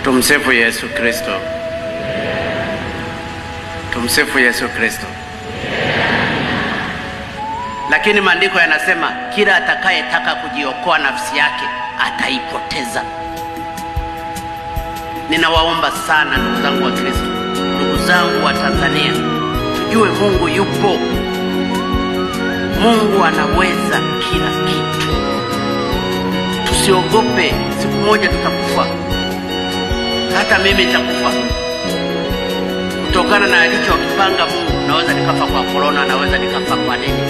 Tumsifu Yesu Kristo. Tumsifu Yesu Kristo. Lakini maandiko yanasema kila atakayetaka kujiokoa nafsi yake ataipoteza. Ninawaomba sana ndugu zangu wa Kristo, ndugu zangu wa Tanzania, tujue Mungu yupo. Mungu anaweza kila kitu. Tusiogope, siku moja tutakufa. Hata mimi nitakufa. Kutokana na alichokipanga Mungu, naweza nikafa kwa corona, naweza nikafa kwa nini.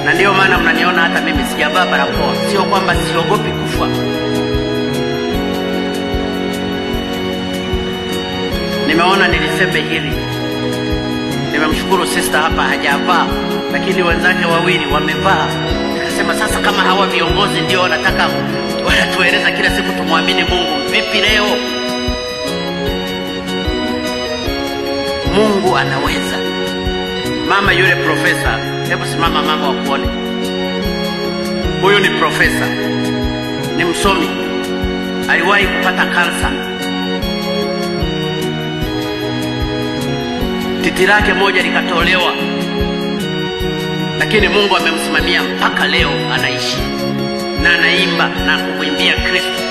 Na ndio maana mnaniona hata mimi sijavaa barakoa. Sio kwamba siogopi kufa. Nimeona niliseme hili. Nimemshukuru sister hapa hajavaa, lakini wenzake wawili wamevaa. Nikasema sasa kama hawa viongozi ndio wanatueleza kila siku tumwamini Mungu, vipi leo? Mungu anaweza. Mama yule profesa, hebu simama mama wakuone. Huyu ni profesa, ni msomi, aliwahi kupata kansa. Titi lake moja likatolewa, lakini Mungu amemsimamia mpaka leo anaishi na anaimba na kumwimbia Kristo.